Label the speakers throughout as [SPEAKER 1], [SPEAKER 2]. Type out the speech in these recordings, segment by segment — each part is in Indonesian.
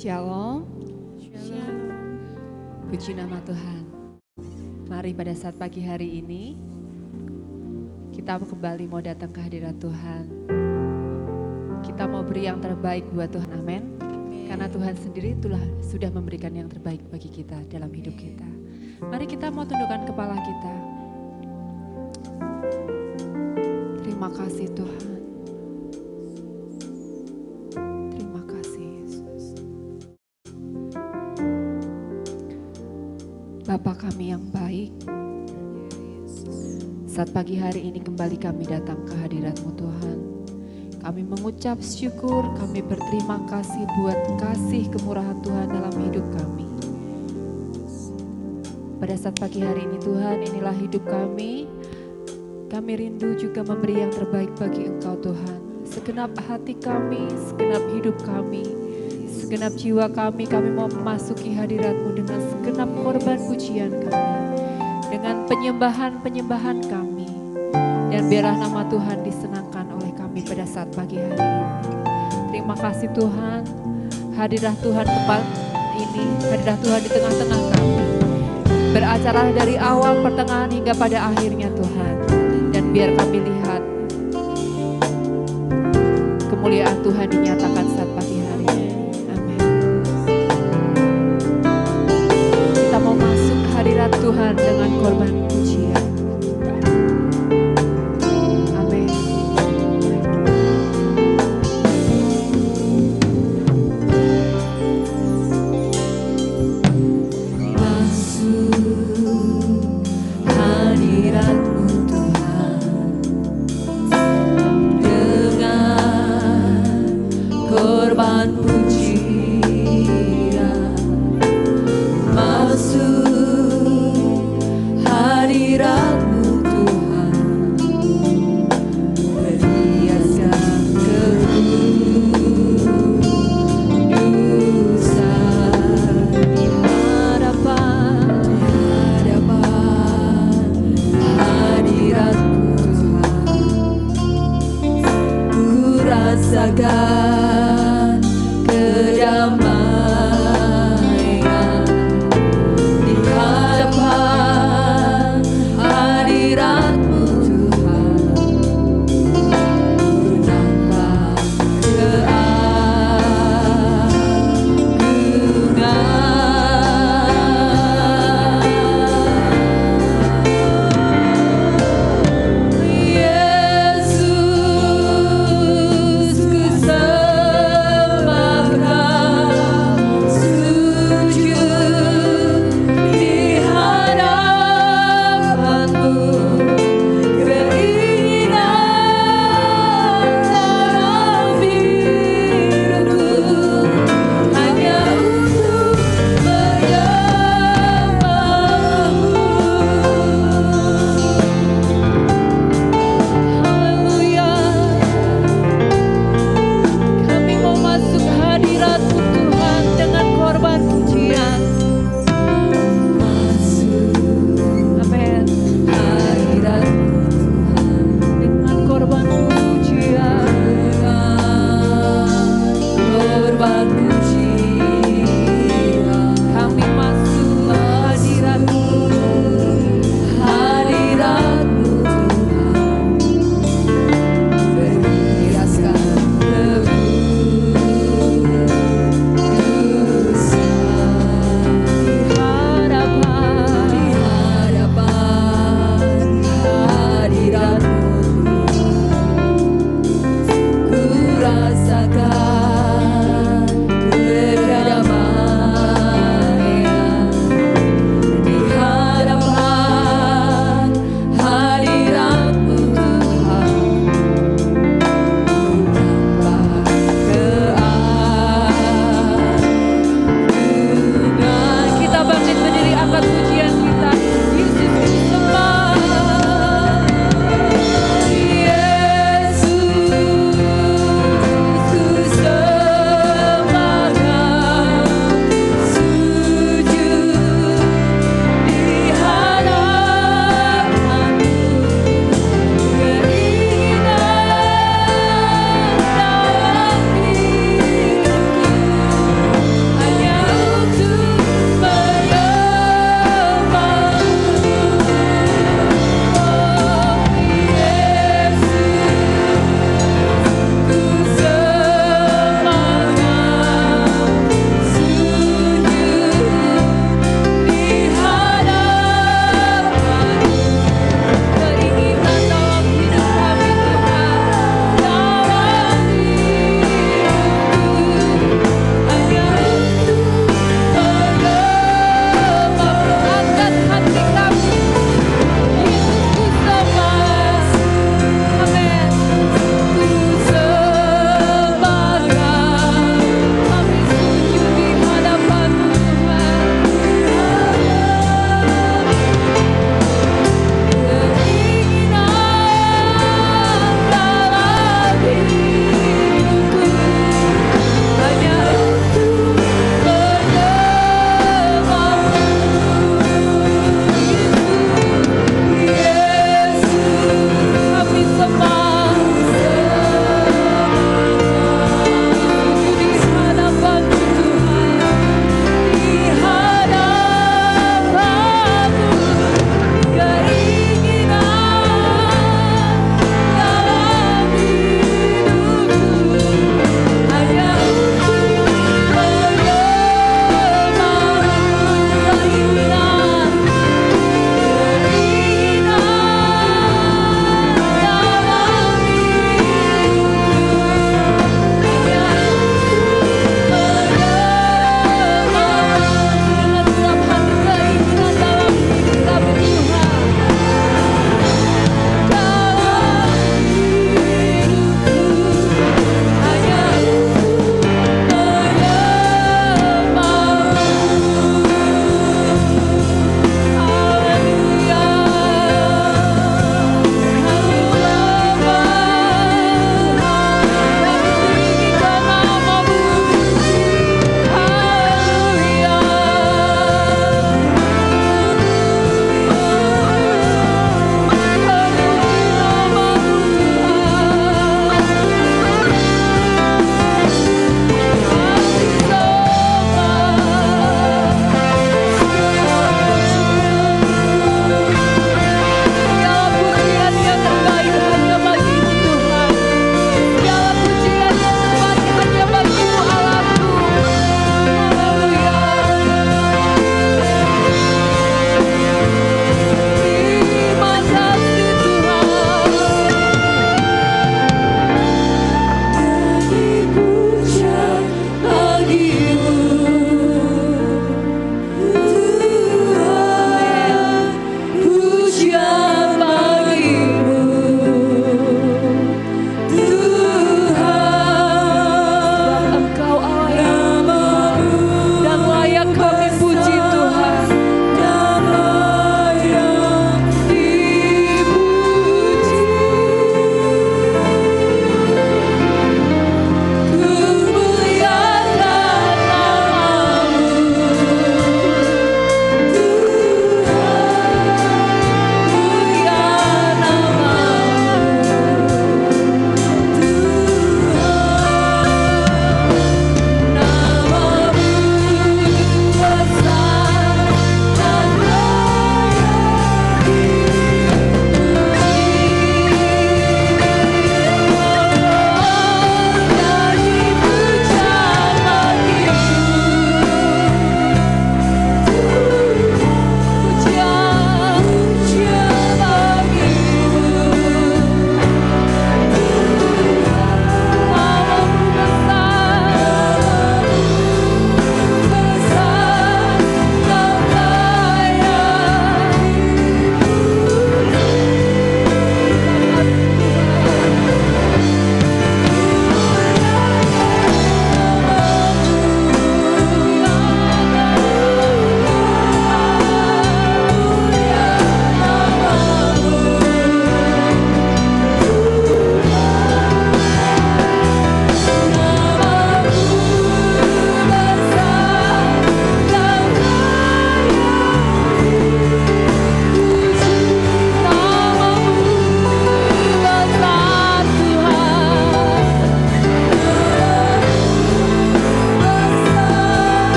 [SPEAKER 1] Shalom. Puji nama Tuhan. Mari pada saat pagi hari ini kita kembali mau datang ke hadirat Tuhan. Kita mau beri yang terbaik buat Tuhan, amin. Karena Tuhan sendiri itulah sudah memberikan yang terbaik bagi kita dalam hidup kita. Mari kita mau tundukkan kepala kita. Terima kasih Tuhan. Terima kasih Yesus. Bapa kami yang baik, saat pagi hari ini kembali kami datang ke hadirat-Mu Tuhan. Kami mengucap syukur, kami berterima kasih buat kasih kemurahan Tuhan dalam hidup kami. Pada saat pagi hari ini Tuhan, inilah hidup kami. Kami rindu juga memberi yang terbaik bagi Engkau Tuhan. Segenap hati kami, segenap hidup kami, segenap jiwa kami mau memasuki hadirat-Mu dengan segenap korban pujian kami, dengan penyembahan-penyembahan kami. Dan biarlah nama Tuhan disenangkan oleh kami pada saat pagi hari ini. Terima kasih Tuhan, hadirat Tuhan tempat ini, hadirat Tuhan di tengah-tengah kami. Beracara dari awal, pertengahan hingga pada akhirnya Tuhan. Dan biar kami lihat kemuliaan Tuhan dinyatakan saat pagi hari ini. Amin. Kita mau masuk ke hadirat Tuhan dengan korban pujian. Amin.
[SPEAKER 2] Masuk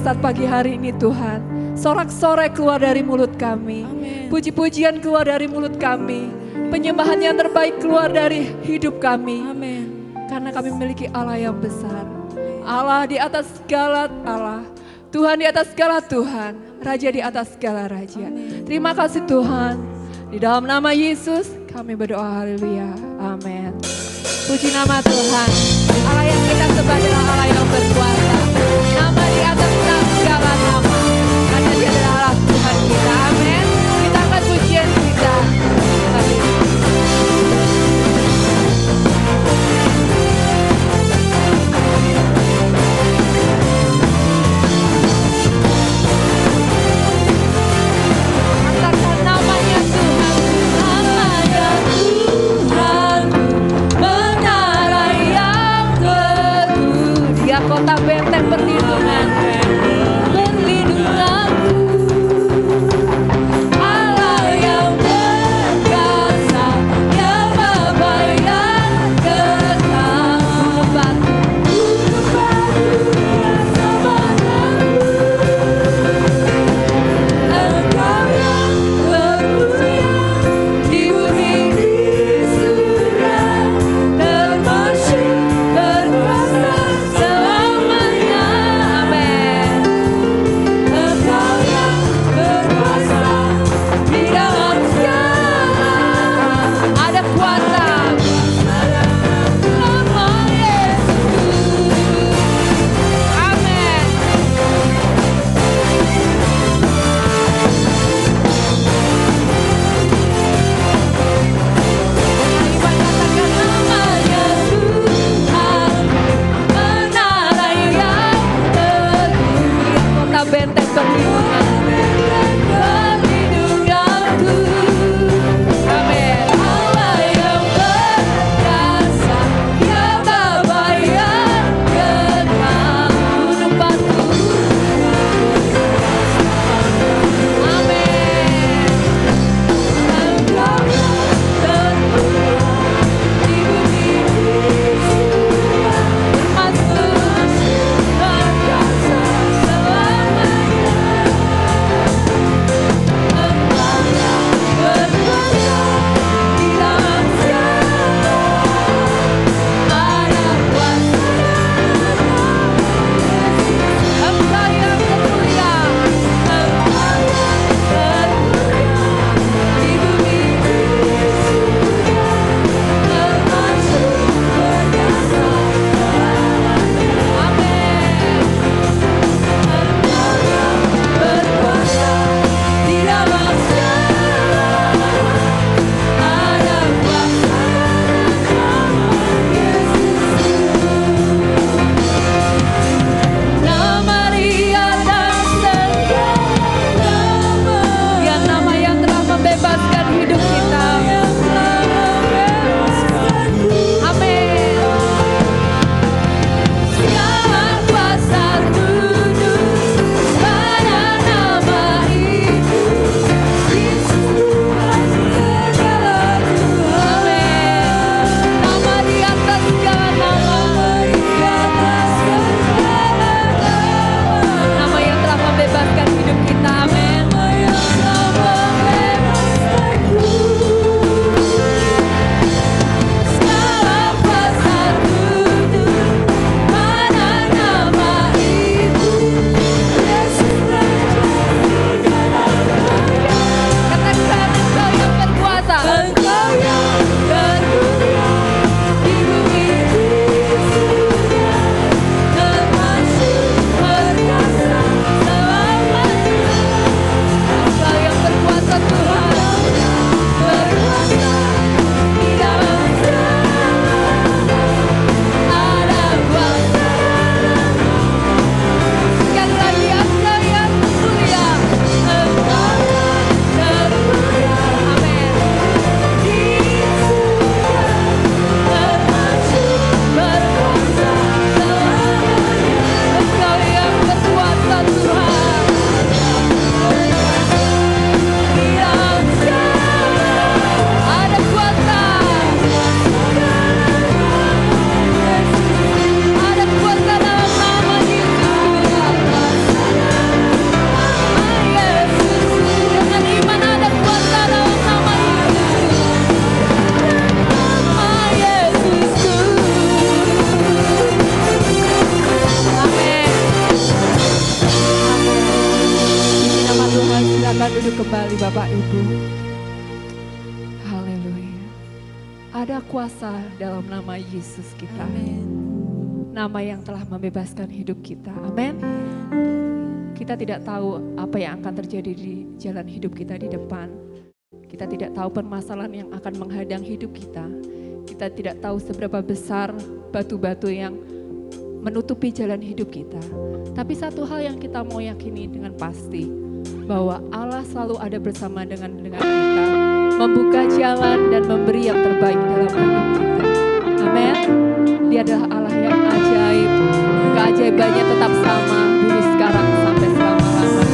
[SPEAKER 1] saat pagi hari ini Tuhan. Sorak-sorai keluar dari mulut kami. Puji-pujian keluar dari mulut kami. Penyembahan yang terbaik keluar dari hidup kami. Karena kami memiliki Allah yang besar. Allah di atas segala Allah. Tuhan di atas segala Tuhan. Raja di atas segala Raja. Terima kasih Tuhan. Di dalam nama Yesus kami berdoa, haleluya. Amin. Puji nama Tuhan. Allah yang kita sembah adalah Allah yang berkuasa. Nama di atas segala nama. Karena Dia adalah Allah Tuhan kita. Amin. Kita akan pujian kita. Angkatkan namanya Tuhan. Namanya Tuhan. Menara yang teguh. Dia kota benteng perlindungan. kembali Bapak Ibu. Haleluya. Ada kuasa dalam nama Yesus kita.
[SPEAKER 2] Amin.
[SPEAKER 1] Nama yang telah membebaskan hidup kita. Amin. Kita tidak tahu apa yang akan terjadi di jalan hidup kita di depan. Kita tidak tahu permasalahan yang akan menghadang hidup kita. Kita tidak tahu seberapa besar batu-batu yang menutupi jalan hidup kita. Tapi satu hal yang kita mau yakini dengan pasti, bahwa Allah selalu ada bersama dengan kita, membuka jalan dan memberi yang terbaik dalam hidup kita. Amin. Dia adalah Allah yang ajaib. Keajaibannya tetap sama dulu, sekarang, sampai selama-lamanya.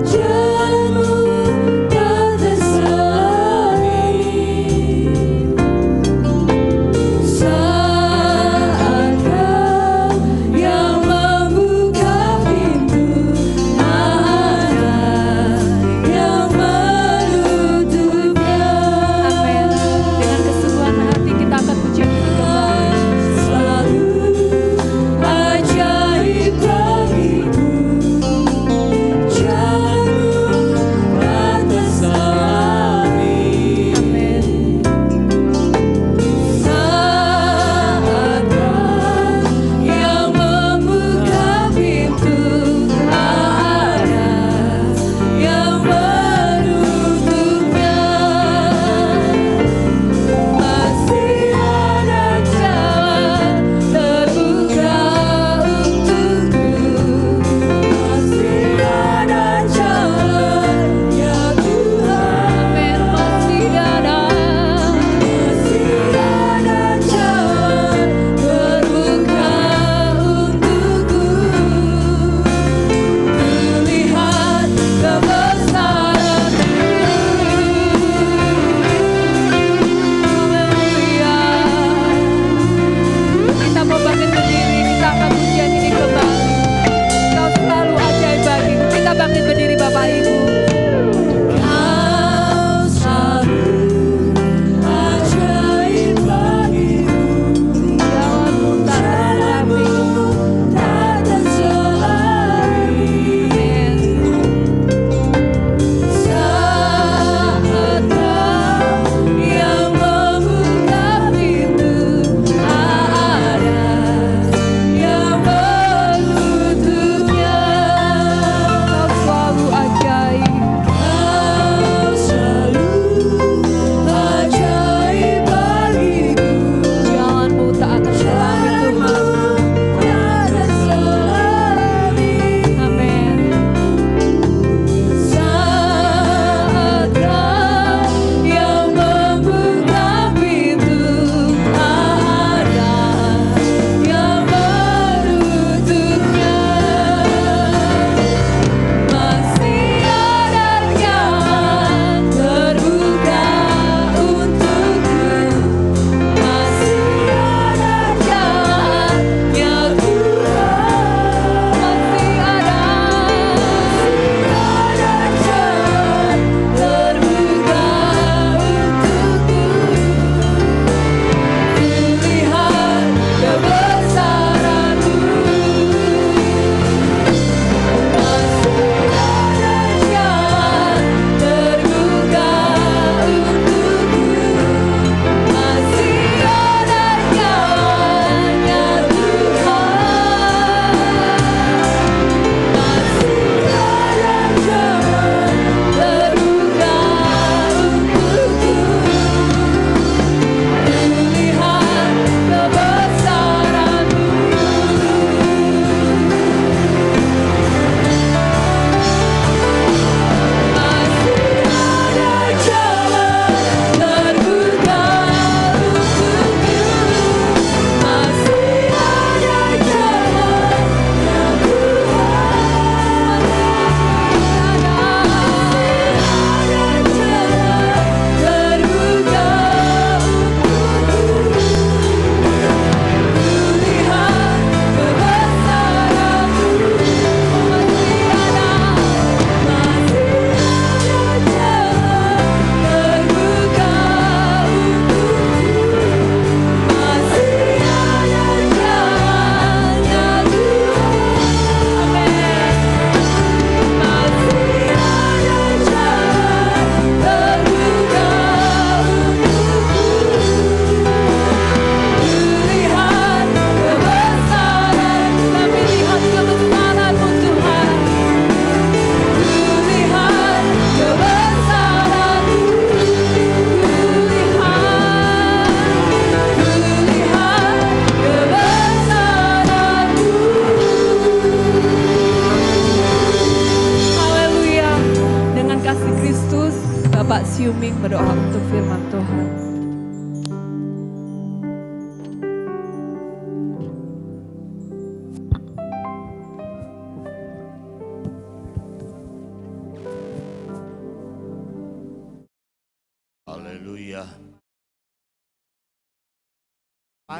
[SPEAKER 2] Jalanmu tak terselamat.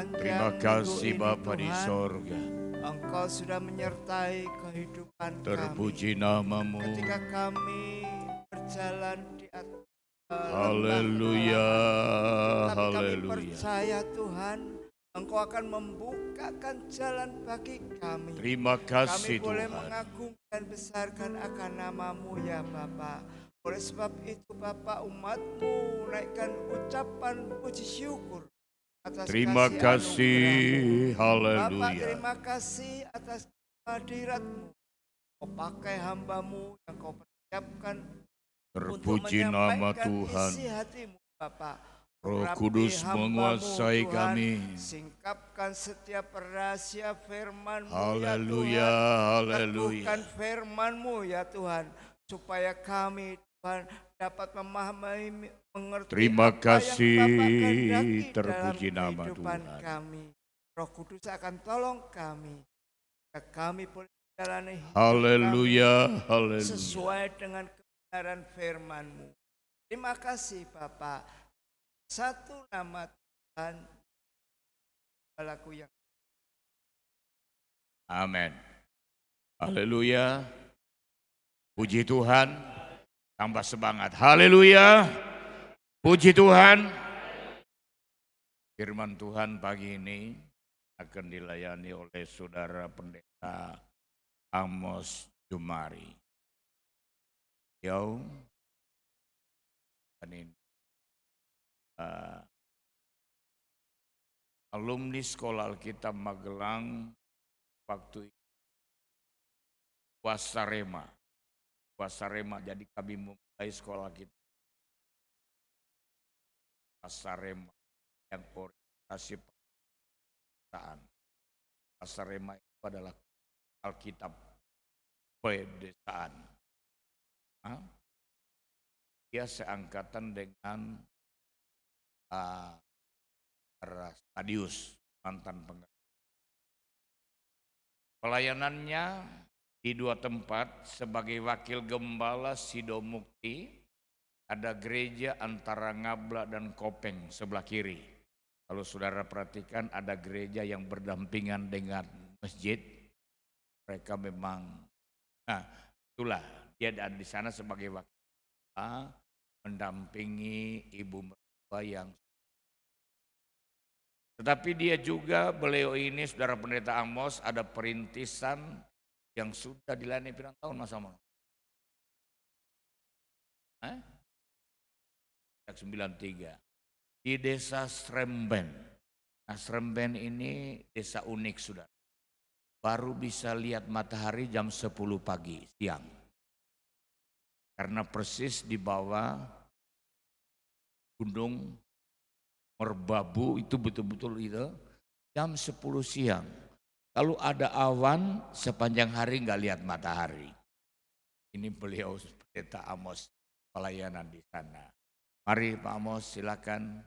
[SPEAKER 2] Terima kasih Bapa di
[SPEAKER 3] Tuhan,
[SPEAKER 2] sorga.
[SPEAKER 3] Engkau sudah menyertai kehidupan
[SPEAKER 2] Terpuji
[SPEAKER 3] kami.
[SPEAKER 2] namamu.
[SPEAKER 3] Ketika kami berjalan di atas
[SPEAKER 2] Haleluya,
[SPEAKER 3] tapi kami
[SPEAKER 2] haleluya.
[SPEAKER 3] percaya Tuhan, Engkau akan membukakan jalan bagi kami.
[SPEAKER 2] Terima kasih
[SPEAKER 3] Kami boleh
[SPEAKER 2] Tuhan.
[SPEAKER 3] mengagungkan besarkan akan namamu ya Bapa. Oleh sebab itu Bapa, umat-Mu naikkan ucapan puji syukur atas
[SPEAKER 2] Terima kasih,
[SPEAKER 3] kasih anugerah-Mu. Bapa,
[SPEAKER 2] haleluya.
[SPEAKER 3] terima kasih atas hadirat-Mu. Kau pakai hamba-Mu yang Kau persiapkan untuk
[SPEAKER 2] Terpuji nama
[SPEAKER 3] menyampaikan
[SPEAKER 2] Tuhan.
[SPEAKER 3] isi hati-Mu Bapa.
[SPEAKER 2] Roh
[SPEAKER 3] Urapi
[SPEAKER 2] Kudus
[SPEAKER 3] hamba-Mu,
[SPEAKER 2] menguasai
[SPEAKER 3] Tuhan.
[SPEAKER 2] kami.
[SPEAKER 3] Singkapkan setiap rahasia firman-Mu
[SPEAKER 2] Haleluya,
[SPEAKER 3] ya Tuhan.
[SPEAKER 2] haleluya.
[SPEAKER 3] Teguhkan firman-Mu ya Tuhan, supaya kami Tuhan dapat memahami, mengerti
[SPEAKER 2] Terima
[SPEAKER 3] apa
[SPEAKER 2] kasih,
[SPEAKER 3] yang Bapa kehendaki
[SPEAKER 2] terpuji
[SPEAKER 3] dalam
[SPEAKER 2] nama
[SPEAKER 3] kehidupan
[SPEAKER 2] Tuhan.
[SPEAKER 3] kami. Roh Kudus akan tolong kami, kami boleh menjalani hidup
[SPEAKER 2] Haleluya,
[SPEAKER 3] kami
[SPEAKER 2] haleluya.
[SPEAKER 3] sesuai dengan kebenaran firman-Mu. Terima kasih Bapa. Satu nama Tuhan, Balaku yang
[SPEAKER 2] Amin. Haleluya. Puji Tuhan. Tambah semangat. Haleluya. Puji Tuhan. Firman Tuhan pagi ini akan dilayani oleh Saudara Pendeta Amos Jumari. Beliau ini alumni Sekolah Alkitab Magelang waktu itu Wasarema. Jadi kami memulai sekolah kita Wasarema yang orientasi pedesaan. Wasarema itu adalah Alkitab pedesaan. Dia seangkatan dengan Stadius, mantan penggawa. Pelayanannya di 2 tempat sebagai wakil gembala Sido Mukti, ada gereja antara Ngabla dan Kopeng sebelah kiri. Kalau saudara perhatikan ada gereja yang berdampingan dengan masjid. Mereka memang, itulah dia ada di sana sebagai wakil gembala, mendampingi ibu mertua yang. Tetapi dia juga, beliau ini Saudara Pendeta Amos, ada perintisan yang sudah dilayani berapa tahun Mas Amos? 93 di desa Sremben. Nah, Sremben ini desa unik Saudara. Baru bisa lihat matahari jam 10 pagi siang. Karena persis di bawah Gunung Merbabu itu betul-betul itu jam 10 siang. Kalau ada awan sepanjang hari nggak lihat matahari. Ini beliau Pendeta Amos pelayanan di sana. Mari Pak Amos silakan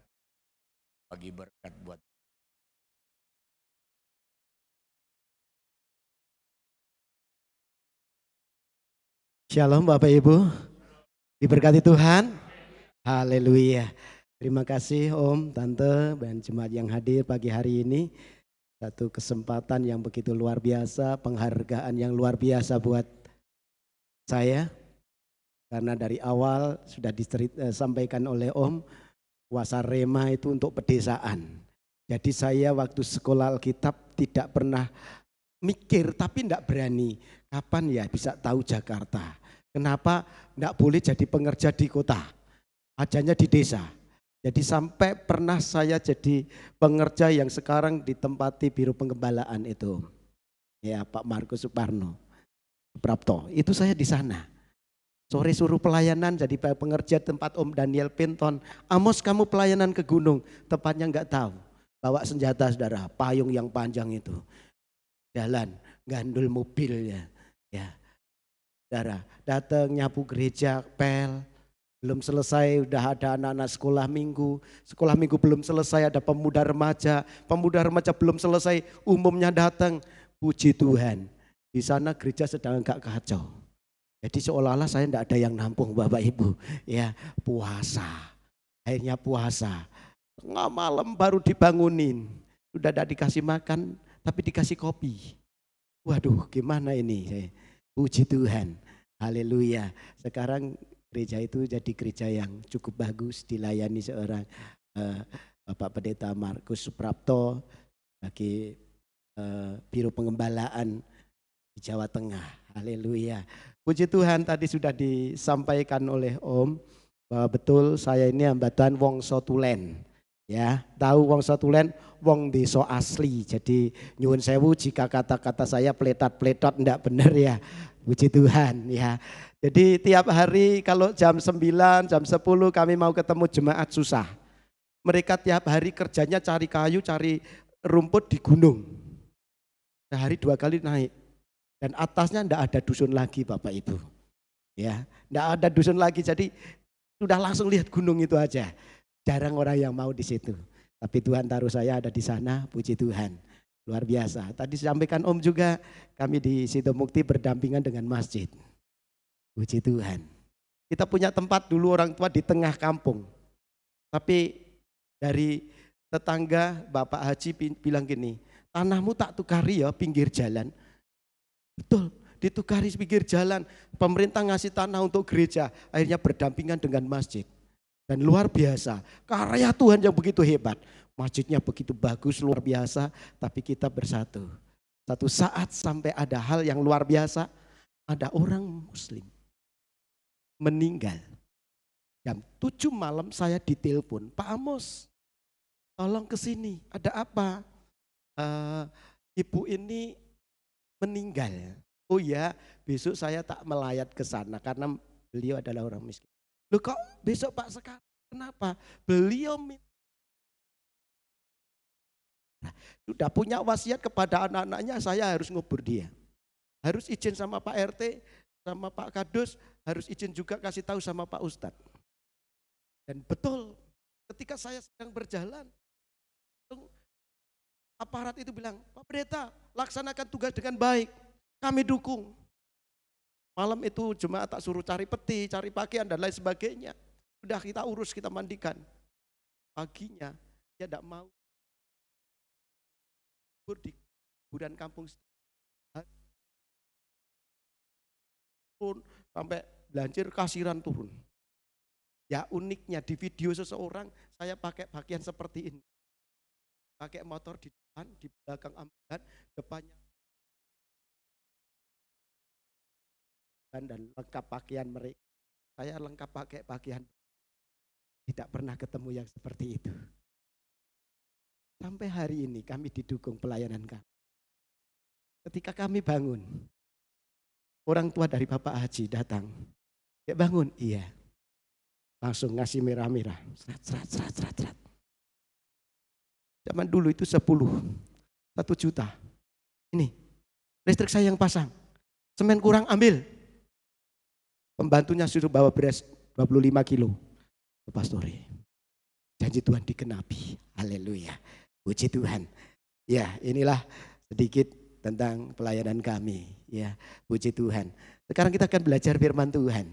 [SPEAKER 2] bagi berkat buat.
[SPEAKER 4] Shalom Bapak Ibu, diberkati Tuhan. Haleluya. Terima kasih Om, Tante, dan jemaat yang hadir pagi hari ini. Satu kesempatan yang begitu luar biasa, penghargaan yang luar biasa buat saya. Karena dari awal sudah disampaikan oleh Om, Wasarema itu untuk pedesaan. Jadi saya waktu sekolah Alkitab tidak pernah mikir, tapi tidak berani. Kapan ya bisa tahu Jakarta? Kenapa tidak boleh jadi pengerja di kota? Adanya di desa. Jadi sampai pernah saya jadi pengerja yang sekarang ditempati Biro Penggembalaan itu. Ya Pak Markus Suparno, Prapto, itu saya di sana. Sore suruh pelayanan jadi pengerja tempat Om Daniel Pinton. Amos kamu pelayanan ke gunung, tempatnya enggak tahu. Bawa senjata saudara, payung yang panjang itu. Jalan, gandul mobilnya. Ya, saudara, datang nyapu gereja, pel. Belum selesai udah ada anak-anak sekolah minggu belum selesai ada pemuda remaja belum selesai umumnya datang. Puji Tuhan, di sana gereja sedang agak kacau. Jadi seolah-olah saya tidak ada yang nampung Bapak Ibu. Ya puasa, akhirnya puasa. Tengah malam baru dibangunin. sudah tidak dikasih makan, tapi dikasih kopi. Waduh, gimana ini? Puji Tuhan, haleluya. Sekarang gereja itu jadi gereja yang cukup bagus, dilayani seorang Bapak Pendeta Markus Suprapto bagi Biro Pengembalaan di Jawa Tengah. Haleluya. Puji Tuhan, tadi sudah disampaikan oleh Om bahwa betul saya ini hambatan Wongso Tulen. Ya, tahu Wongso Tulen, wong desa asli. Jadi nyuwun sewu jika kata-kata saya peletot-peletot enggak benar ya. Puji Tuhan ya. Jadi tiap hari kalau jam 9, jam 10 kami mau ketemu jemaat susah. Mereka tiap hari kerjanya cari kayu, cari rumput di gunung. Sehari 2 kali naik. Dan atasnya enggak ada dusun lagi Bapak Ibu. Ya, enggak ada dusun lagi, jadi sudah langsung lihat gunung itu aja. Jarang orang yang mau di situ. Tapi Tuhan taruh saya ada di sana, puji Tuhan. Luar biasa. Tadi sampaikan Om juga, kami di Sidomukti berdampingan dengan masjid. Puji Tuhan. Kita punya tempat dulu orang tua di tengah kampung. Tapi dari tetangga Bapak Haji bilang gini, tanahmu tak tukari ya pinggir jalan. Betul, ditukari pinggir jalan. Pemerintah ngasih tanah untuk gereja, akhirnya berdampingan dengan masjid. Dan luar biasa, karya Tuhan yang begitu hebat. Masjidnya begitu bagus, luar biasa, tapi kita bersatu. Satu saat sampai ada hal yang luar biasa, ada orang Muslim meninggal. Jam 7 malam saya ditelepon, Pak Amos, tolong ke sini, ada apa? Ibu ini meninggal. Oh ya, besok saya tak melayat ke sana karena beliau adalah orang miskin. Loh kok besok Pak sekarang? Kenapa? Beliau sudah punya wasiat kepada anak-anaknya, saya harus ngubur dia. Harus izin sama Pak RT, sama Pak Kadus, harus izin juga kasih tahu sama Pak Ustadz. Dan betul, ketika saya sedang berjalan, aparat itu bilang, Pak Pendeta, laksanakan tugas dengan baik, kami dukung. Malam itu jemaat tak suruh cari peti, cari pakaian dan lain sebagainya. Sudah kita urus, kita mandikan. Paginya dia tidak mau di kuburan kampung turun sampai banjir, kasiran turun. Ya uniknya di video seseorang saya pakai pakaian seperti ini. Pakai motor di depan, di belakang ambulan, depannya dan lengkap pakaian mereka. Saya lengkap pakai pakaian. Tidak pernah ketemu yang seperti itu. Sampai hari ini kami didukung pelayanan kami. Ketika kami bangun, orang tua dari Bapak Haji datang. Ya bangun, iya. Langsung ngasih merah-merah. Serat. Zaman dulu itu 1 juta. Ini, listrik saya yang pasang. Semen kurang ambil. Pembantunya suruh bawa beras 25 kilo ke pastori. Janji Tuhan dikenapi. Haleluya. Puji Tuhan. Ya, inilah sedikit tentang pelayanan kami. Ya, puji Tuhan. Sekarang kita akan belajar firman Tuhan.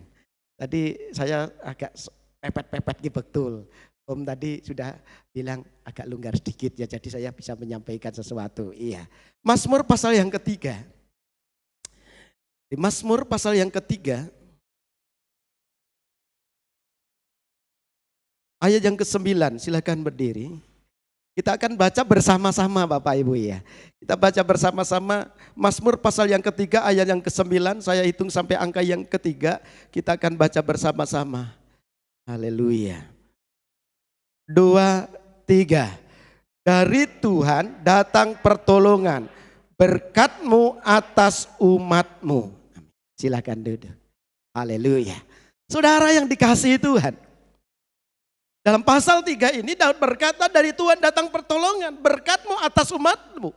[SPEAKER 4] Tadi saya agak pepet-pepet gitu betul. Om tadi sudah bilang agak longgar sedikit ya, jadi saya bisa menyampaikan sesuatu. Iya. Mazmur pasal yang ketiga. Di Mazmur pasal yang ketiga, ayat yang ke-9, silakan berdiri. Kita akan baca bersama-sama Bapak Ibu ya. Kita baca bersama-sama Mazmur pasal yang ketiga ayat yang ke-9. Saya hitung sampai angka yang ketiga. Kita akan baca bersama-sama. Haleluya. 2, 3. Dari Tuhan datang pertolongan. Berkat-Mu atas umat-Mu. Silakan duduk. Haleluya. Saudara yang dikasihi Tuhan. Dalam pasal 3 ini Daud berkata dari Tuhan datang pertolongan, berkat-Mu atas umat-Mu.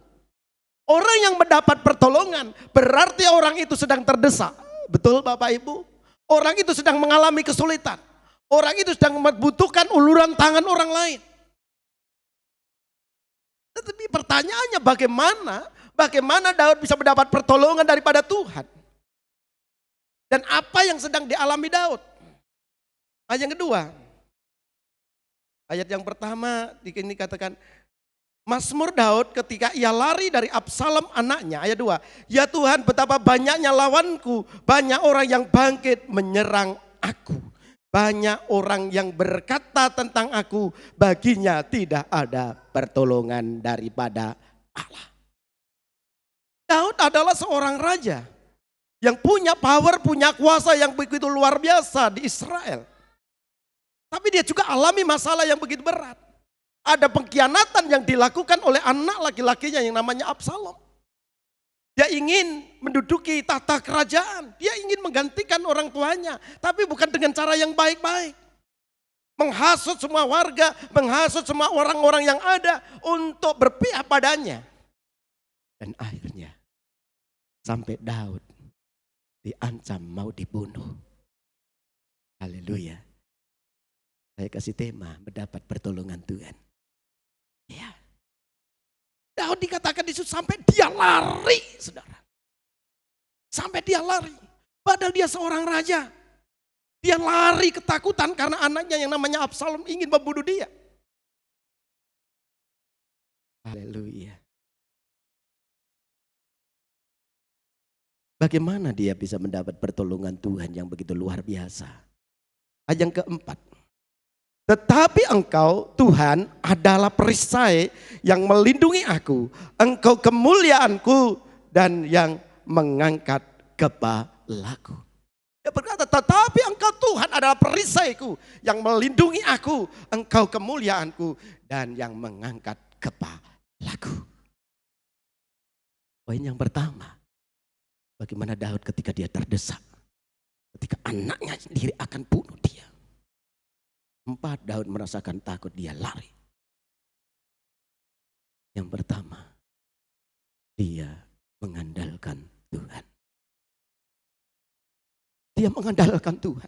[SPEAKER 4] Orang yang mendapat pertolongan berarti orang itu sedang terdesak. Betul Bapak Ibu? Orang itu sedang mengalami kesulitan. Orang itu sedang membutuhkan uluran tangan orang lain. Tetapi pertanyaannya bagaimana Daud bisa mendapat pertolongan daripada Tuhan? Dan apa yang sedang dialami Daud? Ayat yang kedua. Ayat yang pertama ini katakan, Mazmur Daud ketika ia lari dari Absalom anaknya, ayat 2. Ya Tuhan, betapa banyaknya lawanku, banyak orang yang bangkit menyerang aku. Banyak orang yang berkata tentang aku, baginya tidak ada pertolongan daripada Allah. Daud adalah seorang raja yang punya power, punya kuasa yang begitu luar biasa di Israel. Tapi dia juga alami masalah yang begitu berat. Ada pengkhianatan yang dilakukan oleh anak laki-lakinya yang namanya Absalom. Dia ingin menduduki tahta kerajaan. Dia ingin menggantikan orang tuanya. Tapi bukan dengan cara yang baik-baik. Menghasut semua warga, menghasut semua orang-orang yang ada untuk berpihak padanya. Dan akhirnya sampai Daud diancam mau dibunuh. Haleluya. Saya kasih tema, mendapat pertolongan Tuhan. Ya. Daud dikatakan di situ sampai dia lari, saudara. Sampai dia lari. Padahal dia seorang raja. Dia lari ketakutan karena anaknya yang namanya Absalom ingin membunuh dia. Haleluya. Bagaimana dia bisa mendapat pertolongan Tuhan yang begitu luar biasa? Ayat yang keempat. Tetapi engkau Tuhan adalah perisai yang melindungi aku. Engkau kemuliaanku dan yang mengangkat kepalaku. Dia berkata, tetapi engkau Tuhan adalah perisaiku yang melindungi aku. Engkau kemuliaanku dan yang mengangkat kepalaku. Poin yang pertama, bagaimana Daud ketika dia terdesak. Ketika anaknya sendiri akan bunuh dia. 4, Daud merasakan takut, dia lari. Yang pertama, dia mengandalkan Tuhan. Dia mengandalkan Tuhan.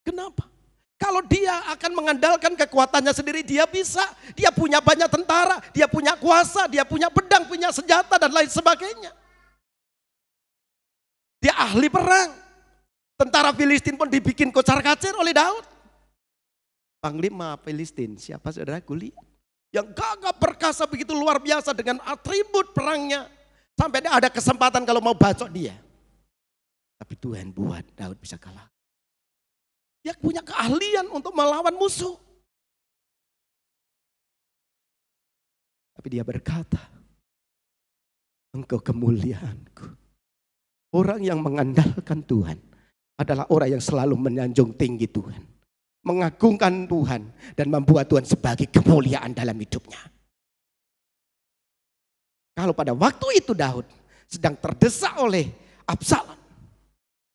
[SPEAKER 4] Kenapa? Kalau dia akan mengandalkan kekuatannya sendiri, dia bisa. Dia punya banyak tentara, dia punya kuasa, dia punya pedang, punya senjata dan lain sebagainya. Dia ahli perang. Tentara Filistin pun dibikin kocar-kacir oleh Daud. Panglima Filistin, siapa saudara? Goliat. Yang gagah perkasa begitu luar biasa dengan atribut perangnya. Sampai dia ada kesempatan kalau mau bacok dia. Tapi Tuhan buat Daud bisa kalah. Dia punya keahlian untuk melawan musuh. Tapi dia berkata, engkau kemuliaanku. Orang yang mengandalkan Tuhan adalah orang yang selalu menyanjung tinggi Tuhan. Mengagungkan Tuhan dan membuat Tuhan sebagai kemuliaan dalam hidupnya. Kalau pada waktu itu Daud sedang terdesak oleh Absalom.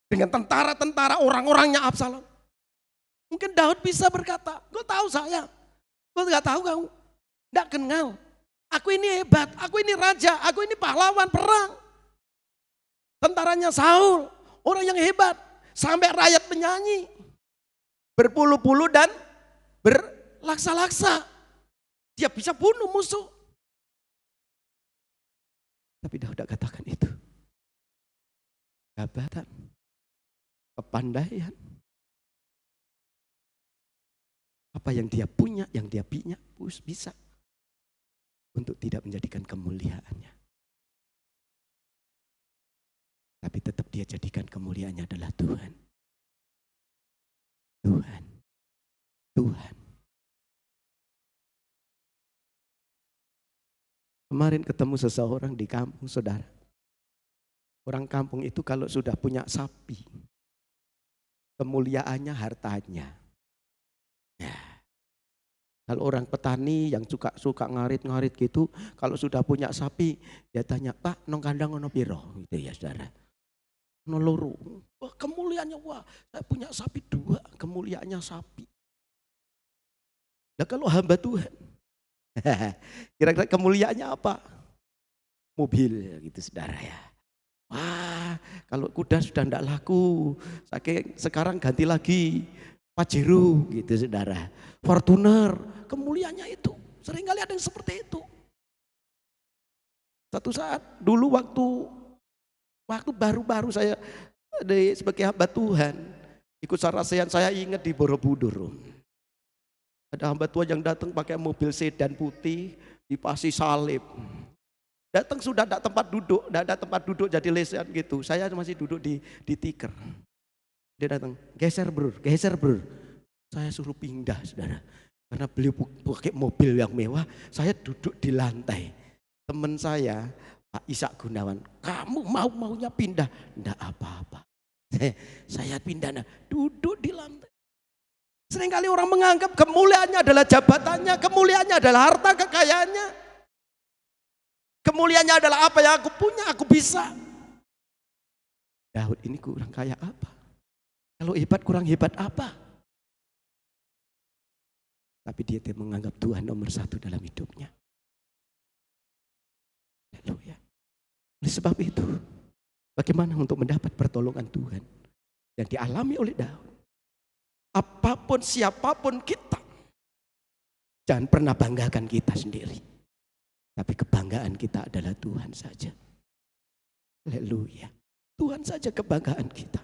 [SPEAKER 4] Dengan tentara-tentara orang-orangnya Absalom. Mungkin Daud bisa berkata, gue tahu saya. Gue gak tahu kamu. Gak kenal. Aku ini hebat, aku ini raja, aku ini pahlawan perang. Tentaranya Saul, orang yang hebat. Sampai rakyat menyanyi. Berpuluh-puluh dan berlaksa-laksa. Dia bisa bunuh musuh. Tapi Daud tidak katakan itu. Jabatan, kepandaian. Apa yang dia punya, yang dia bisa. Untuk tidak menjadikan kemuliaannya. Tapi tetap dia jadikan kemuliaannya adalah Tuhan. Tuhan. Kemarin ketemu seseorang di kampung, saudara. Orang kampung itu kalau sudah punya sapi, kemuliaannya hartanya. Ya. Kalau orang petani yang suka ngarit-ngarit gitu, kalau sudah punya sapi, dia tanya, Pak, nong kandang ono piro? Gitu ya, saudara. Noloru, wah kemuliaannya, wah saya punya sapi 2, kemuliaannya sapi. Nah kalau hamba Tuhan, kira-kira kemuliaannya apa? Mobil gitu saudara ya. Wah kalau kuda sudah tidak laku, sekarang ganti lagi Pajero gitu saudara. Fortuner, kemuliaannya itu. Seringkali ada yang seperti itu. Satu saat dulu waktu baru-baru saya sebagai hamba Tuhan, ikut sarasehan, saya ingat di Borobudur. Ada hamba Tuhan yang datang pakai mobil sedan putih, dipasih salib. Datang sudah ada tempat duduk, jadi lesehan gitu. Saya masih duduk di tikar. Dia datang, geser bro. Saya suruh pindah, saudara. Karena beliau pakai mobil yang mewah, saya duduk di lantai. Teman saya, Pak Ishak Gunawan, kamu maunya pindah? Enggak apa-apa. Saya pindah, duduk di lantai. Seringkali orang menganggap kemuliaannya adalah jabatannya, kemuliaannya adalah harta kekayaannya. Kemuliaannya adalah apa yang aku punya, aku bisa. Daud ini kurang kaya apa? Kalau hebat kurang hebat apa? Tapi dia menganggap Tuhan nomor satu dalam hidupnya. Haleluya. Oleh sebab itu, bagaimana untuk mendapat pertolongan Tuhan yang dialami oleh Daud? Apapun siapapun kita, jangan pernah banggakan kita sendiri. Tapi kebanggaan kita adalah Tuhan saja. Haleluya. Tuhan saja kebanggaan kita.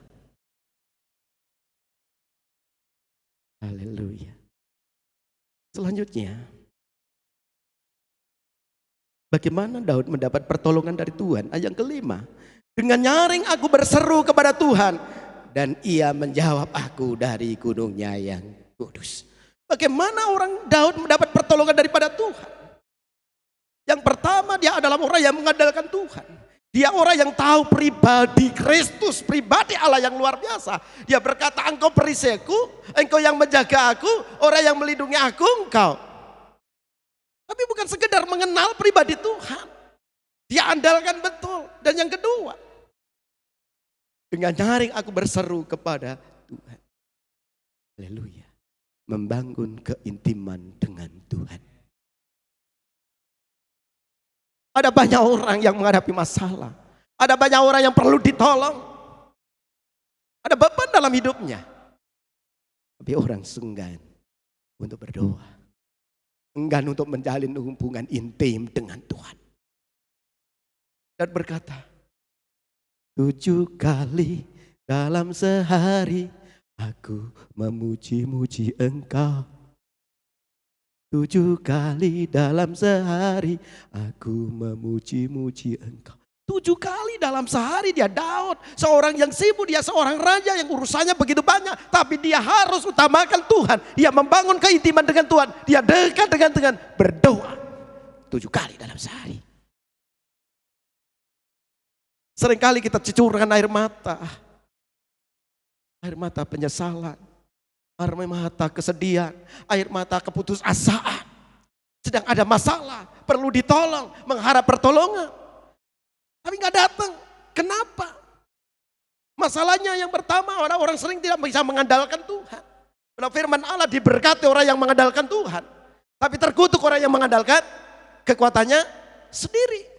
[SPEAKER 4] Haleluya. Selanjutnya, bagaimana Daud mendapat pertolongan dari Tuhan? Ayat yang kelima, dengan nyaring aku berseru kepada Tuhan dan ia menjawab aku dari gunungnya yang kudus. Bagaimana orang Daud mendapat pertolongan daripada Tuhan? Yang pertama, dia adalah orang yang mengandalkan Tuhan. Dia orang yang tahu pribadi Kristus, pribadi Allah yang luar biasa. Dia berkata, engkau perisaiku, engkau yang menjaga aku, orang yang melindungi aku, engkau. Tapi bukan sekedar mengenal pribadi Tuhan. Dia andalkan betul. Dan yang kedua, dengan nyaring aku berseru kepada Tuhan. Haleluya. Membangun keintiman dengan Tuhan. Ada banyak orang yang menghadapi masalah. Ada banyak orang yang perlu ditolong. Ada beban dalam hidupnya. Tapi orang senggan untuk berdoa. Enggan untuk menjalin hubungan intim dengan Tuhan. Dan berkata, 7 kali dalam sehari aku memuji-muji Engkau. 7 kali dalam sehari aku memuji-muji Engkau. 7 kali dalam sehari dia Daud. Seorang yang sibuk, dia seorang raja yang urusannya begitu banyak. Tapi dia harus utamakan Tuhan. Dia membangun keintiman dengan Tuhan. Dia dekat dengan Tuhan, berdoa 7 kali dalam sehari. Seringkali kita cucurkan air mata. Air mata penyesalan. Air mata kesedihan, air mata keputusasaan. Sedang ada masalah, perlu ditolong, mengharap pertolongan. Tapi nggak datang. Kenapa? Masalahnya yang pertama, orang sering tidak bisa mengandalkan Tuhan. Karena firman Allah, diberkati orang yang mengandalkan Tuhan. Tapi terkutuk orang yang mengandalkan kekuatannya sendiri.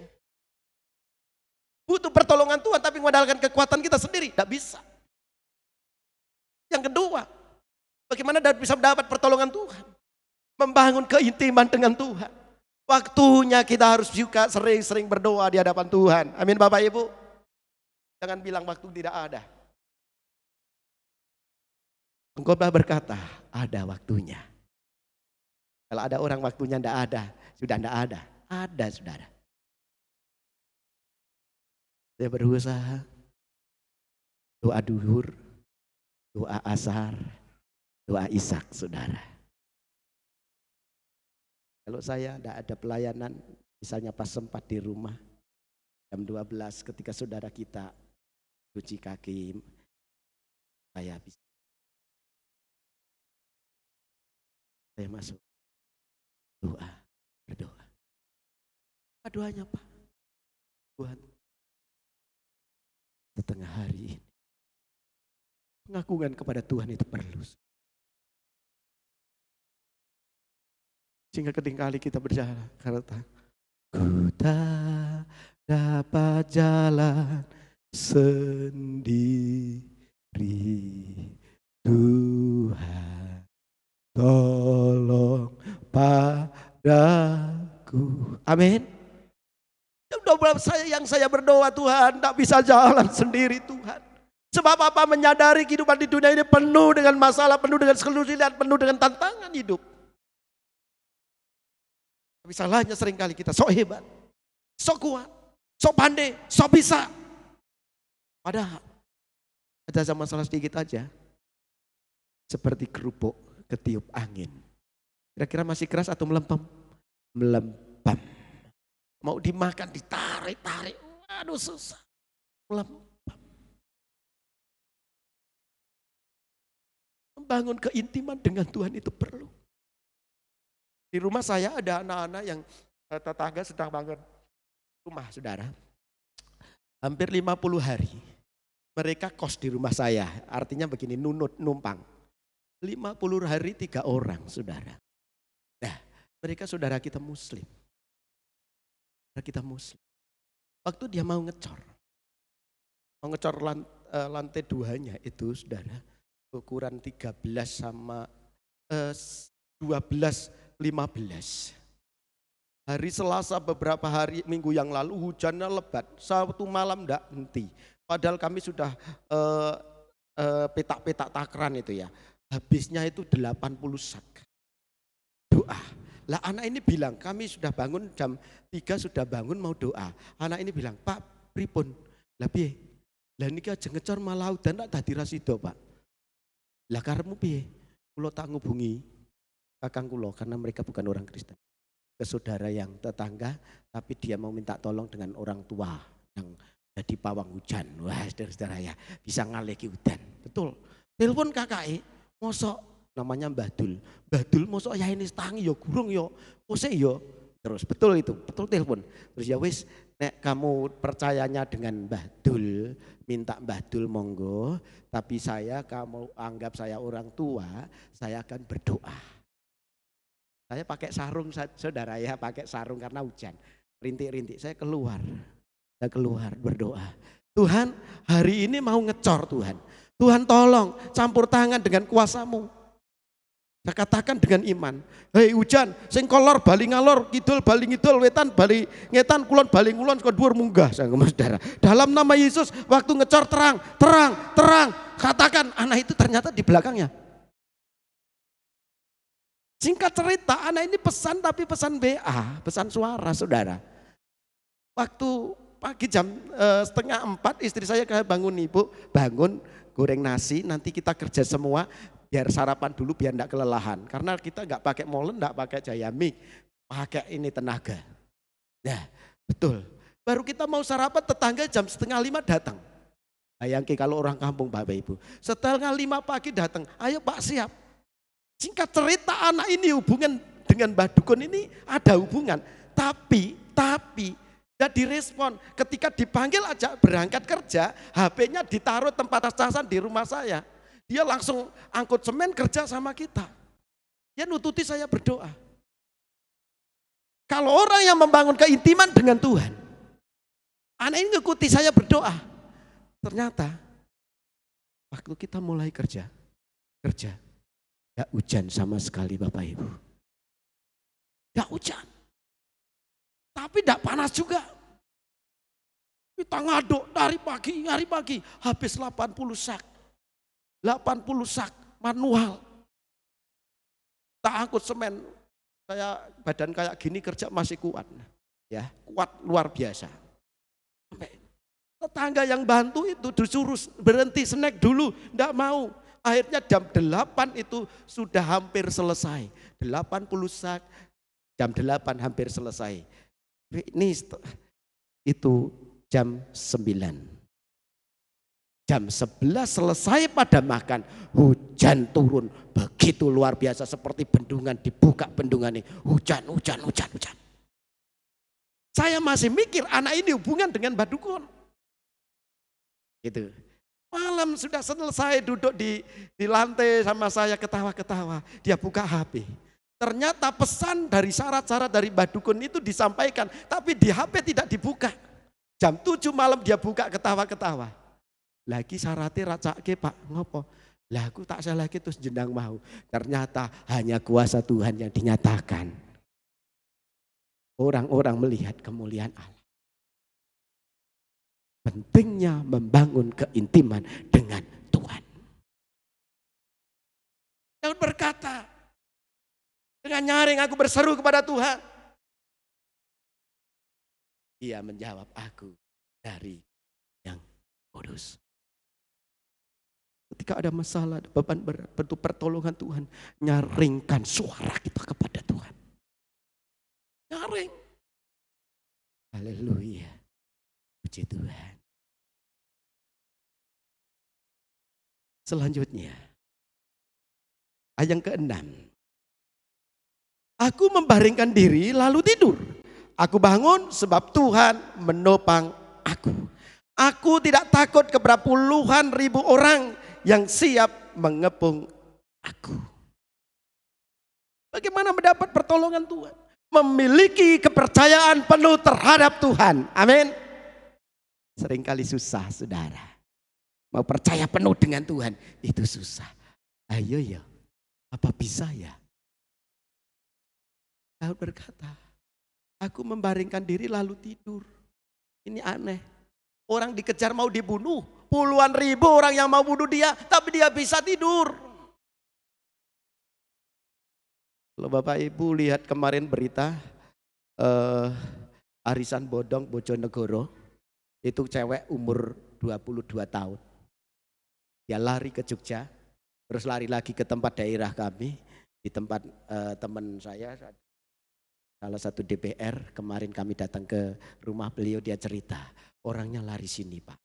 [SPEAKER 4] Butuh pertolongan Tuhan tapi mengandalkan kekuatan kita sendiri, tidak bisa. Yang kedua, bagaimana Daud bisa mendapat pertolongan Tuhan? Membangun keintiman dengan Tuhan. Waktunya kita harus juga sering-sering berdoa di hadapan Tuhan. Amin Bapak Ibu. Jangan bilang waktu tidak ada. Pengkhotbah berkata, ada waktunya. Kalau ada orang waktunya tidak ada, sudah tidak ada. Ada saudara. Saya berusaha. Doa duhur, doa asar, doa isak saudara. Kalau saya tidak ada pelayanan, misalnya pas sempat di rumah, jam 12 ketika saudara kita cuci kaki, saya bisa. Saya masuk, doa, berdoa. Apa doanya Pak? Tuhan, setengah hari ini, pengakuan kepada Tuhan itu perlu. Sehingga ketika kali kita berjalan, kata, ku tak dapat jalan sendiri, Tuhan tolong padaku. Amin. Saya berdoa, Tuhan tak bisa jalan sendiri Tuhan. Sebab apa? Menyadari kehidupan di dunia ini penuh dengan masalah, penuh dengan kesulitan, penuh dengan tantangan hidup. Tapi salahnya seringkali kita sok hebat, sok kuat, sok pandai, sok bisa. Padahal ada masalah sedikit aja. Seperti kerupuk ketiup angin. Kira-kira masih keras atau melempem? Melempem. Mau dimakan ditarik-tarik. Waduh susah. Melempem. Membangun keintiman dengan Tuhan itu perlu. Di rumah saya ada anak-anak yang tetangga sedang bangun rumah, saudara. Hampir 50 hari. Mereka kos di rumah saya. Artinya begini, numpang. 50 hari 3 orang, saudara. Nah, mereka saudara kita muslim. Saudara kita muslim. Waktu dia mau ngecor lantai 2-nya itu, saudara, ukuran 13 sama 12, 15. Hari Selasa beberapa hari minggu yang lalu hujannya lebat. Satu malam enggak henti. Padahal kami sudah petak-petak takran itu ya. Habisnya itu 80 sak. Doa. Lah anak ini bilang, kami sudah bangun jam 3 sudah bangun mau doa. Anak ini bilang, Pak pripun? Lah piye? Lah niki aja ngecor malah udan tak dadi rasido, Pak. Lah karepmu piye? Kula tak ngubungi kakang kula karena mereka bukan orang Kristen. Ke saudara yang tetangga, tapi dia mau minta tolong dengan orang tua yang jadi pawang hujan. Wah, saudara-saudara ya, bisa ngaleki udan. Betul. Telepon kakak mosok namanya Mbah Dul. Mbah Dul mosok ya ini tangi ya gurung ya. Ose ya. Terus betul itu, betul telepon. Terus ya wis nek kamu percayanya dengan Mbah Dul, minta Mbah Dul monggo, tapi kamu anggap saya orang tua, saya akan berdoa. Saya pakai sarung saudara ya, pakai sarung karena hujan. Rintik-rintik saya keluar berdoa. Tuhan hari ini mau ngecor Tuhan. Tuhan tolong campur tangan dengan kuasamu. Saya katakan dengan iman. Hei hujan, sing kolor bali ngalor, kidul bali ngidul, wetan bali ngetan, kulon bali ngulon, saka dhuwur munggah. Saudara. Dalam nama Yesus waktu ngecor terang. Katakan anak itu ternyata di belakangnya. Singkat cerita, anak ini pesan tapi pesan BA, pesan suara saudara. Waktu pagi jam 3:30 istri saya kayak bangun ibu, bangun goreng nasi, nanti kita kerja semua biar sarapan dulu biar enggak kelelahan. Karena kita enggak pakai molen, enggak pakai Jayamik, pakai ini tenaga. Nah betul, baru kita mau sarapan tetangga jam 4:30 datang. Bayangkan kalau orang kampung Bapak Ibu, 4:30 pagi datang, ayo Pak siap. Singkat cerita anak ini hubungan dengan Mbah Dukun ini ada hubungan. Tapi tidak direspon. Ketika dipanggil aja berangkat kerja, HP-nya ditaruh tempat casan di rumah saya. Dia langsung angkut semen kerja sama kita. Dia nututi saya berdoa. Kalau orang yang membangun keintiman dengan Tuhan, anak ini ngikuti saya berdoa. Ternyata waktu kita mulai kerja. Gak hujan sama sekali Bapak Ibu. Gak hujan. Tapi gak panas juga. Kita ngaduk dari hari pagi. Habis 80 sak. 80 sak manual. Tak angkut semen. Badan kayak gini kerja masih kuat. Ya, kuat luar biasa. Sampai tetangga yang bantu itu disuruh berhenti snack dulu. Gak mau. Akhirnya jam 8 itu sudah hampir selesai. 80 sak, jam 8 hampir selesai. Ini itu jam 9. Jam 11 selesai pada makan. Hujan turun. Begitu luar biasa seperti bendungan. Dibuka bendungan ini. Hujan. Saya masih mikir anak ini hubungan dengan Mbah Dukun. Gitu. Malam sudah selesai duduk di lantai sama saya ketawa-ketawa. Dia buka HP. Ternyata pesan dari syarat-syarat dari Mbah Dukun itu disampaikan. Tapi di HP tidak dibuka. Jam 7 malam dia buka ketawa-ketawa. Lagi syaratnya racake Pak, ngopo? Lah aku tak salah terus jendang mau. Ternyata hanya kuasa Tuhan yang dinyatakan. Orang-orang melihat kemuliaan Allah. Pentingnya membangun keintiman dengan Tuhan. Daud berkata, dengan nyaring aku berseru kepada Tuhan. Ia menjawab, aku dari yang kudus. Ketika ada masalah, ada beban berat, bentuk pertolongan Tuhan, nyaringkan suara kita kepada Tuhan. Nyaring. Haleluya. Puji Tuhan. Selanjutnya, ayat yang ke-6. Aku membaringkan diri lalu tidur. Aku bangun sebab Tuhan menopang aku. Aku tidak takut kepada puluhan ribu orang yang siap mengepung aku. Bagaimana mendapat pertolongan Tuhan? Memiliki kepercayaan penuh terhadap Tuhan. Amin. Seringkali susah, saudara. Mau percaya penuh dengan Tuhan, itu susah. Ayo ya, apa bisa ya? Daud berkata, aku membaringkan diri lalu tidur. Ini aneh. Orang dikejar mau dibunuh. Puluhan ribu orang yang mau bunuh dia, tapi dia bisa tidur. Kalau Bapak Ibu lihat kemarin berita arisan bodong Bojonegoro, itu cewek umur 22 tahun. Dia lari ke Jogja, terus lari lagi ke tempat daerah kami, di tempat teman saya, salah satu DPR, kemarin kami datang ke rumah beliau, dia cerita, orangnya lari sini Pak.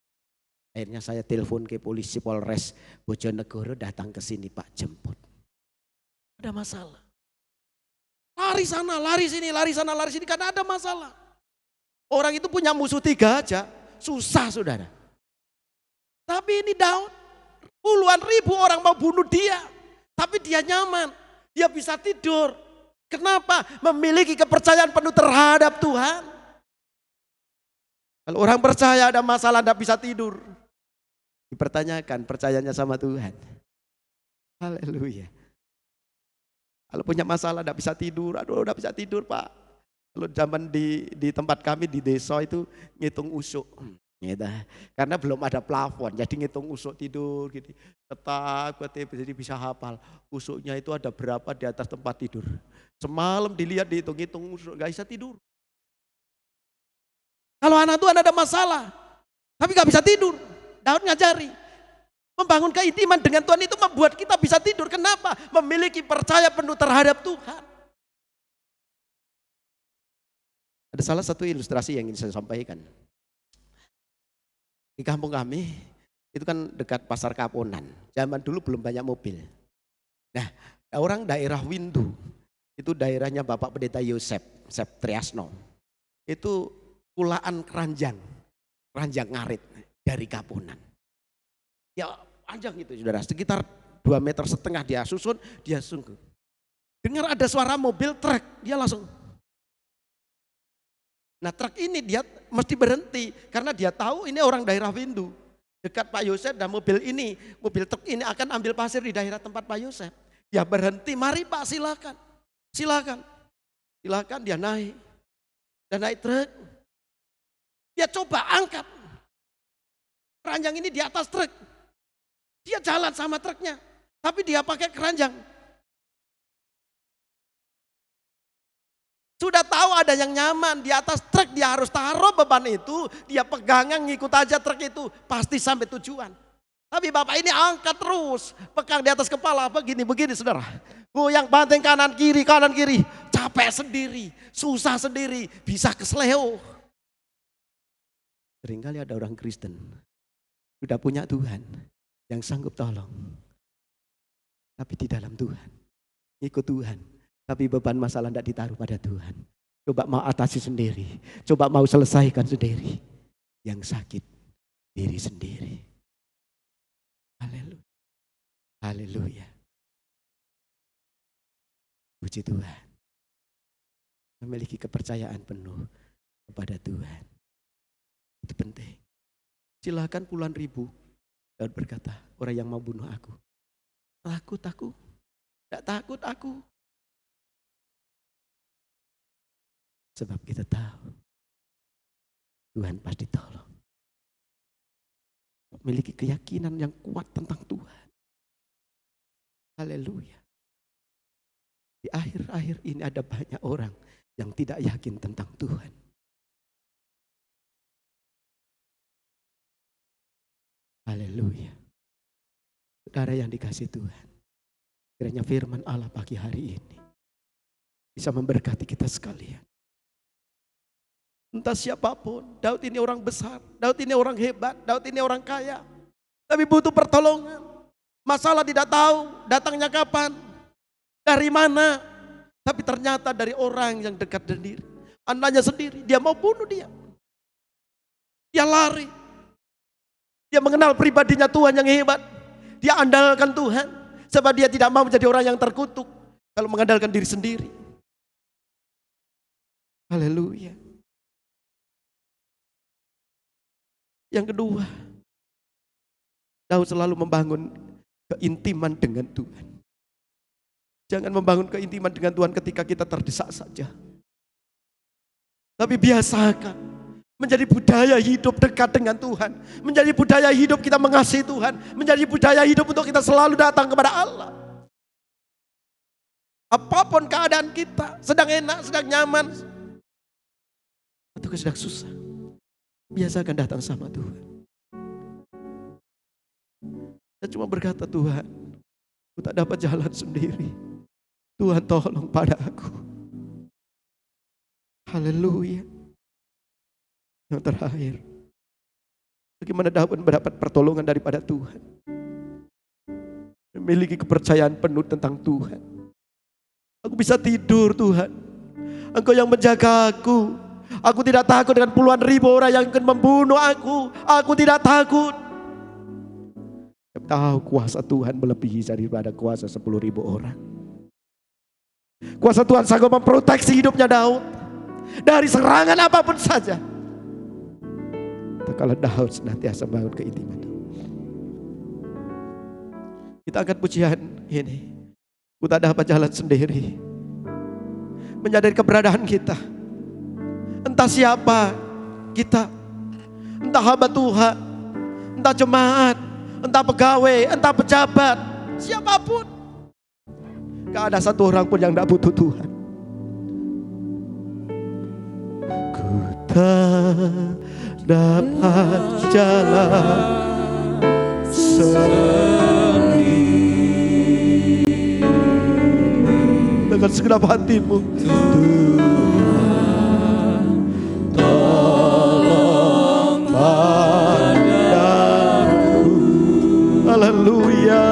[SPEAKER 4] Akhirnya saya telepon ke polisi Polres Bojonegoro, datang ke sini Pak, jemput. Ada masalah. Lari sana, lari sini, lari sana, lari sini, karena ada masalah. Orang itu punya musuh 3 aja, susah saudara. Tapi ini Daud, puluhan ribu orang mau bunuh dia, tapi dia nyaman, dia bisa tidur. Kenapa? Memiliki kepercayaan penuh terhadap Tuhan. Kalau orang percaya ada masalah tidak bisa tidur, dipertanyakan percayanya sama Tuhan. Haleluya. Kalau punya masalah tidak bisa tidur, aduh tidak bisa tidur Pak. Kalau zaman di tempat kami di desa itu ngitung usuk. Gitu. Karena belum ada plafon, jadi ngitung usuk tidur gitu. Ketak, jadi bisa hafal. Usuknya itu ada berapa di atas tempat tidur. Semalam dilihat dihitung-hitung usuk, gak bisa tidur. Kalau anak Tuhan ada masalah, tapi gak bisa tidur. Daud ngajari. Membangun keintiman dengan Tuhan itu membuat kita bisa tidur. Kenapa? Memiliki percaya penuh terhadap Tuhan. Ada salah satu ilustrasi yang ingin saya sampaikan. Di kampung kami, itu kan dekat Pasar Kaponan. Zaman dulu belum banyak mobil. Nah, orang daerah Windu, itu daerahnya Bapak Pendeta Yosep Triasno. Itu kulaan keranjang ngarit dari Kaponan. Ya panjang itu saudara, sekitar 2,5 meter dia susun, dia sungguh. Dengar ada suara mobil truk, dia langsung. Nah truk ini dia mesti berhenti karena dia tahu ini orang daerah Windu. Dekat Pak Yosef dan mobil truk ini akan ambil pasir di daerah tempat Pak Yosef. Dia berhenti, mari Pak silakan. Silakan dia naik. Dan naik truk. Dia coba angkat keranjang ini di atas truk. Dia jalan sama truknya, tapi dia pakai keranjang. Sudah tahu ada yang nyaman di atas truk, dia harus taruh beban itu, dia pegangan ngikut aja truk itu, pasti sampai tujuan. Tapi Bapak ini angkat terus, pegang di atas kepala, begini saudara. Goyang banting kanan kiri, capek sendiri, susah sendiri, bisa kesleo. Seringkali ada orang Kristen, sudah punya Tuhan yang sanggup tolong. Tapi di dalam Tuhan, ikut Tuhan. Tapi beban masalah tidak ditaruh pada Tuhan. Coba mau atasi sendiri. Coba mau selesaikan sendiri. Yang sakit diri sendiri. Haleluya. Haleluya. Puji Tuhan. Memiliki kepercayaan penuh kepada Tuhan. Itu penting. Silakan puluhan ribu. Daud berkata, orang yang mau bunuh aku. Takut aku. Tidak takut aku. Sebab kita tahu Tuhan pasti tolong. Memiliki keyakinan yang kuat tentang Tuhan. Haleluya. Di akhir-akhir ini ada banyak orang yang tidak yakin tentang Tuhan. Haleluya. Saudara yang dikasih Tuhan, kiranya firman Allah pagi hari ini bisa memberkati kita sekalian. Entah siapapun, Daud ini orang besar, Daud ini orang hebat, Daud ini orang kaya, tapi butuh pertolongan. Masalah tidak tahu datangnya kapan, dari mana, tapi ternyata dari orang yang dekat sendiri. Anaknya sendiri, dia mau bunuh dia. Dia lari. Dia mengenal pribadinya Tuhan yang hebat. Dia andalkan Tuhan, sebab dia tidak mau menjadi orang yang terkutuk kalau mengandalkan diri sendiri. Haleluya. Yang kedua, Daud selalu membangun keintiman dengan Tuhan. Jangan membangun keintiman dengan Tuhan ketika kita terdesak saja. Tapi biasakan menjadi budaya hidup dekat dengan Tuhan. Menjadi budaya hidup kita mengasihi Tuhan. Menjadi budaya hidup untuk kita selalu datang kepada Allah. Apapun keadaan kita, sedang enak, sedang nyaman, atau sedang susah, biasakan datang sama Tuhan. Saya cuma berkata, Tuhan, aku tak dapat jalan sendiri. Tuhan tolong pada aku. Haleluya. Yang terakhir, bagaimana Daud mendapat pertolongan daripada Tuhan? Memiliki kepercayaan penuh tentang Tuhan. Aku bisa tidur, Tuhan. Engkau yang menjaga aku. Aku tidak takut dengan puluhan ribu orang yang akan membunuh aku. Aku tidak takut. Saya tahu kuasa Tuhan melebihi daripada kuasa 10.000 orang. Kuasa Tuhan sanggup memproteksi hidupnya Daud dari serangan apapun saja. Kalau Daud senantiasa bangun keintiman. Kita angkat pujian ini. Ku tak dapat jalan sendiri. Menyadari keberadaan kita. Entah siapa kita. Entah hamba Tuhan. Entah jemaat. Entah pegawai. Entah pejabat. Siapapun. Gak ada satu orang pun yang tidak butuh Tuhan. Ku tak dapat jalan sendiri dengan segenap hatimu. Tuhan tolong padaku. Haleluya.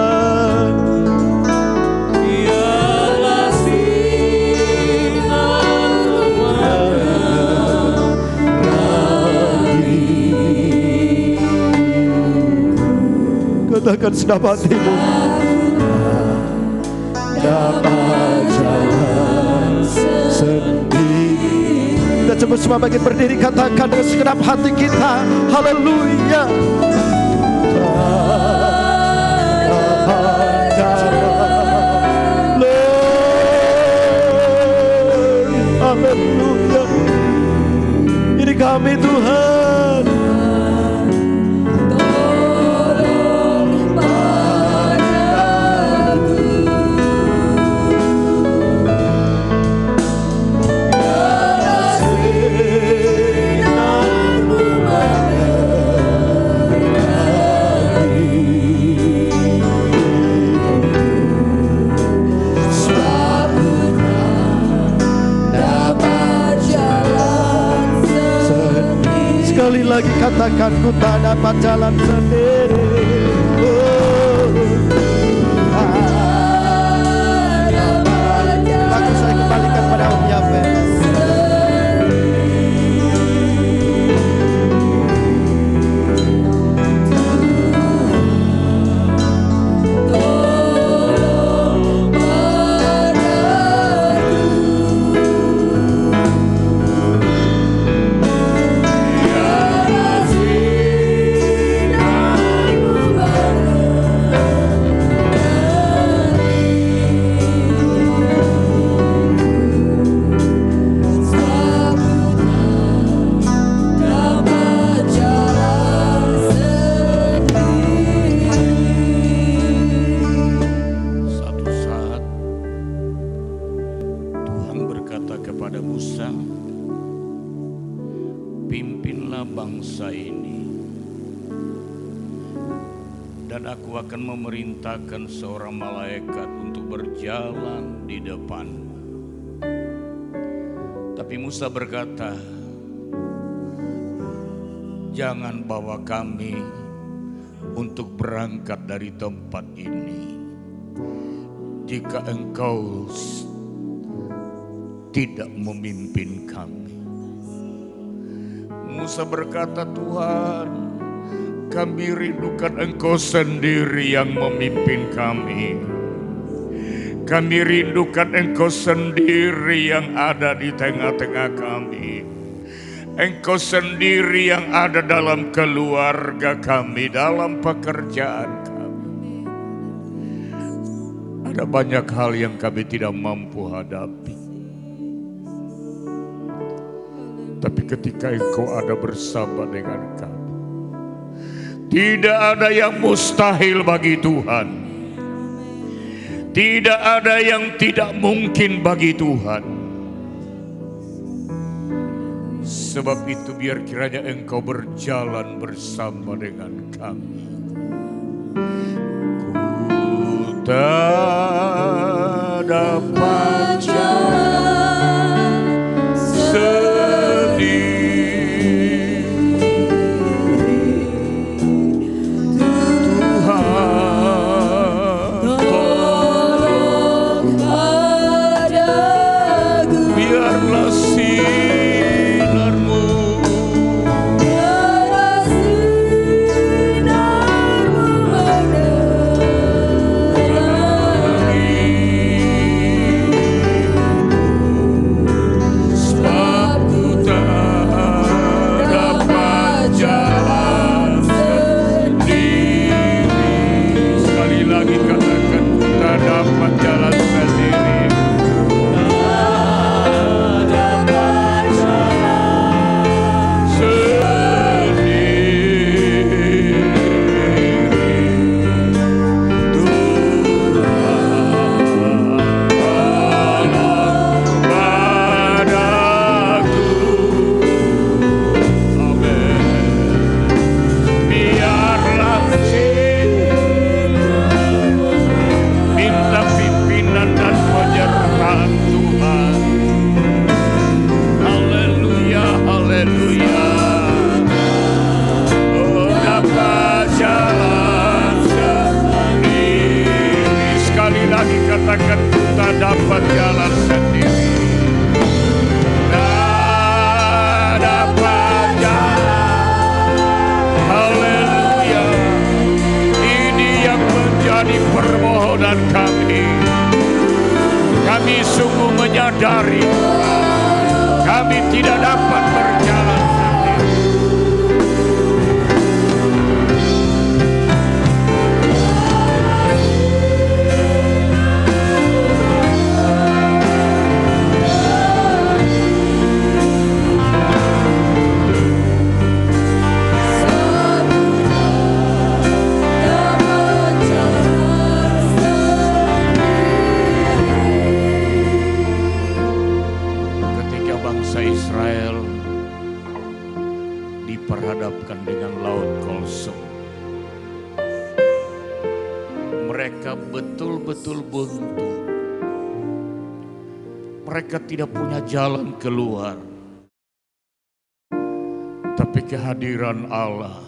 [SPEAKER 4] Katakan segenap hatimu. Dapat jalan sendiri. Kita coba semua bagi berdiri, katakan dengan segenap hati kita. Haleluya. Dapat jalan. Haleluya. Ini kami Tuhan. Sekali lagi katakan, ku tak dapat jalan sendiri. Lagu saya kembalikan pada Om Yahweh.
[SPEAKER 2] Dan aku akan memerintahkan seorang malaikat untuk berjalan di depanmu. Tapi Musa berkata, jangan bawa kami untuk berangkat dari tempat ini jika engkau tidak memimpin kami. Musa berkata, Tuhan, kami rindukan engkau sendiri yang memimpin kami. Kami rindukan engkau sendiri yang ada di tengah-tengah kami. Engkau sendiri yang ada dalam keluarga kami, dalam pekerjaan kami. Ada banyak hal yang kami tidak mampu hadapi. Tapi ketika engkau ada bersama dengan kami, tidak ada yang mustahil bagi Tuhan. Tidak ada yang tidak mungkin bagi Tuhan. Sebab itu biar kiranya engkau berjalan bersama dengan kami. Ku tak dapat jalan sendiri. Tuhan, tolong padaku. Biarlah sinarmu sebab ku tak dapat jalan sendiri. Sekali lagi katakan, ku tak dapat jalan sendiri. Katakan, kita dapat jalan sendiri. Tak dapat jalan. Haleluya. Ini yang menjadi permohonan kami. Kami sungguh menyadari kami tidak dapat berjalan sendiri. Israel diperhadapkan dengan laut Kolsum. Mereka betul-betul buntu. Mereka tidak punya jalan keluar. Tapi kehadiran Allah,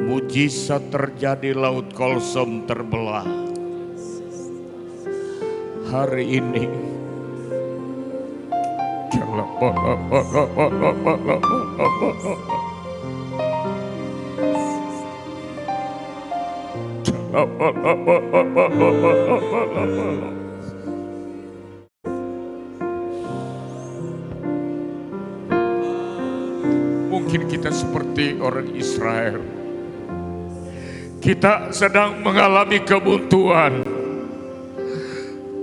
[SPEAKER 2] mujizat terjadi, laut Kolsum terbelah. Hari ini mungkin kita seperti orang Israel. Kita sedang mengalami kebuntuan.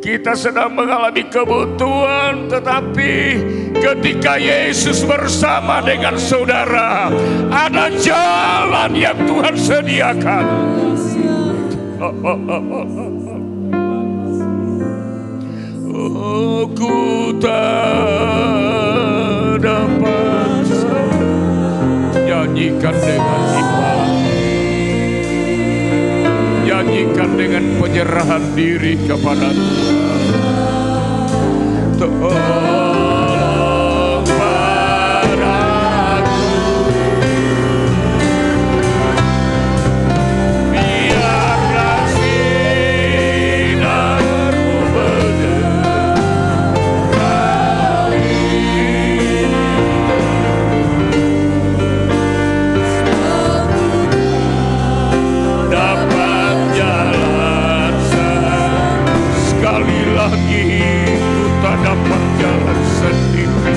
[SPEAKER 2] Kita sedang mengalami kebutuhan, tetapi ketika Yesus bersama dengan saudara, ada jalan yang Tuhan sediakan. Oh, ku tak dapat nyanyikan dengan iman. berikan dengan penyerahan diri kepada Tuhan. Tolong padaku, biarlah sinarmu menerangi, dapat jalan sekali lagi. Tak dapat jalan sendiri,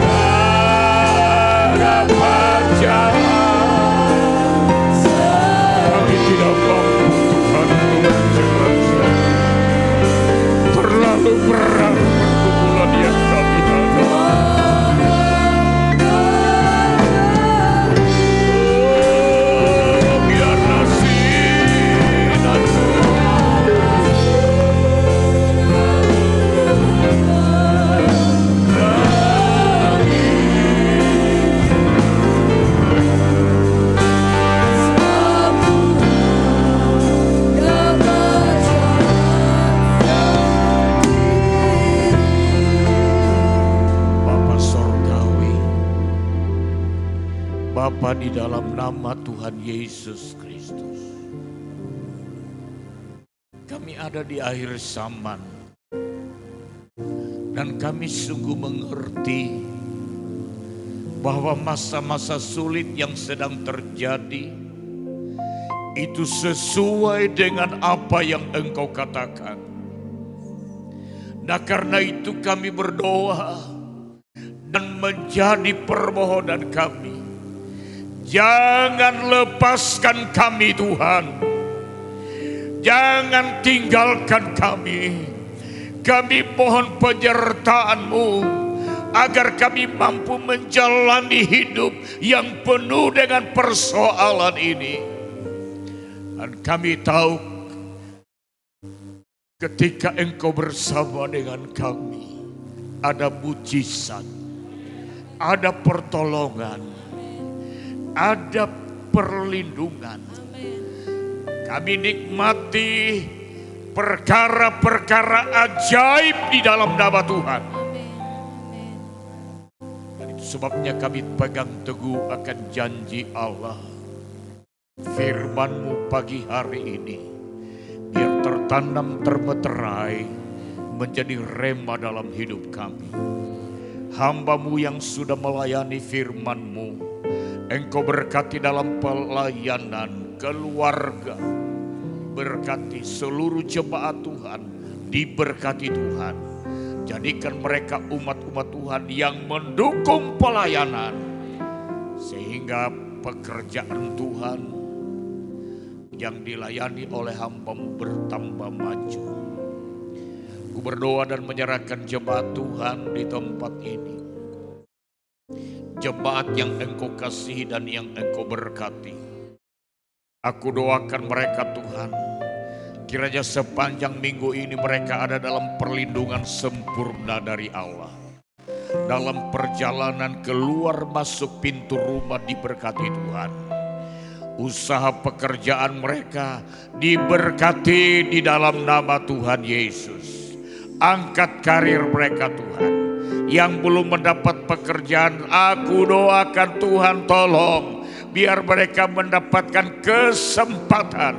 [SPEAKER 2] tak dapat jalan. Kami tidak mampu Tuhan menjalan sendiri. Terlalu berat pergumulan yang kami hadapi. Oh, biarlah sinarmu Bapa, di dalam nama Tuhan Yesus Kristus, kami ada di akhir zaman dan kami sungguh mengerti bahwa masa-masa sulit yang sedang terjadi itu sesuai dengan apa yang Engkau katakan. Nah, karena itu kami berdoa dan menjadi permohonan kami, jangan lepaskan kami Tuhan. Jangan tinggalkan kami. Kami mohon penyertaan-Mu agar kami mampu menjalani hidup yang penuh dengan persoalan ini. Dan kami tahu ketika Engkau bersama dengan kami, ada mujizat, ada pertolongan, ada perlindungan. Kami nikmati perkara-perkara ajaib di dalam nama Tuhan. Dan itu sebabnya kami pegang teguh akan janji Allah. Firman-Mu pagi hari ini biar tertanam termeterai menjadi rema dalam hidup kami. Hamba-Mu yang sudah melayani firman-Mu, Engkau berkati dalam pelayanan keluarga, berkati seluruh jemaat Tuhan, diberkati Tuhan. Jadikan mereka umat-umat Tuhan yang mendukung pelayanan, sehingga pekerjaan Tuhan yang dilayani oleh hamba-Mu bertambah maju. Ku berdoa dan menyerahkan jemaat Tuhan di tempat ini, jemaat yang Engkau kasihi dan yang Engkau berkati. Aku doakan mereka Tuhan, kiranya sepanjang minggu ini mereka ada dalam perlindungan sempurna dari Allah. Dalam perjalanan keluar masuk pintu rumah diberkati Tuhan. Usaha pekerjaan mereka diberkati di dalam nama Tuhan Yesus. Angkat karir mereka Tuhan. Yang belum mendapat pekerjaan, aku doakan Tuhan tolong biar mereka mendapatkan kesempatan.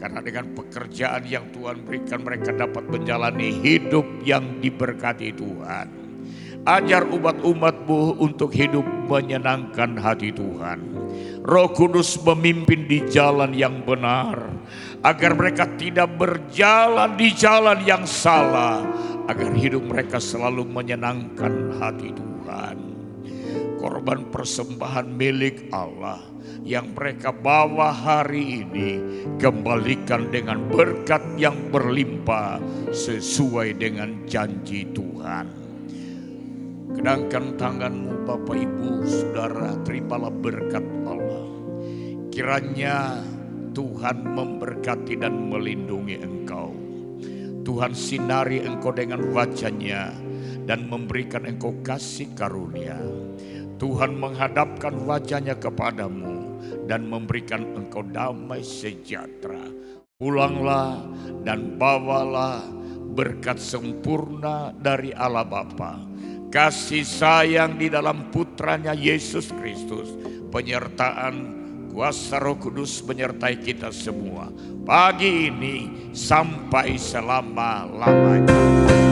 [SPEAKER 2] Karena dengan pekerjaan yang Tuhan berikan, mereka dapat menjalani hidup yang diberkati Tuhan. Ajar umat-umat-Mu untuk hidup menyenangkan hati Tuhan. Roh Kudus memimpin di jalan yang benar, agar mereka tidak berjalan di jalan yang salah, agar hidup mereka selalu menyenangkan hati Tuhan. Korban persembahan milik Allah yang mereka bawa hari ini, kembalikan dengan berkat yang berlimpah sesuai dengan janji Tuhan. Kedangkan tangan-Mu Bapak Ibu Saudara, terimalah berkat Allah. Kiranya Tuhan memberkati dan melindungi engkau. Tuhan sinari engkau dengan wajah-Nya dan memberikan engkau kasih karunia. Tuhan menghadapkan wajahnya kepadamu dan memberikan engkau damai sejahtera. Pulanglah dan bawalah berkat sempurna dari Allah Bapa, kasih sayang di dalam putranya Yesus Kristus, penyertaan kuasa Roh Kudus menyertai kita semua pagi ini sampai selama-lamanya.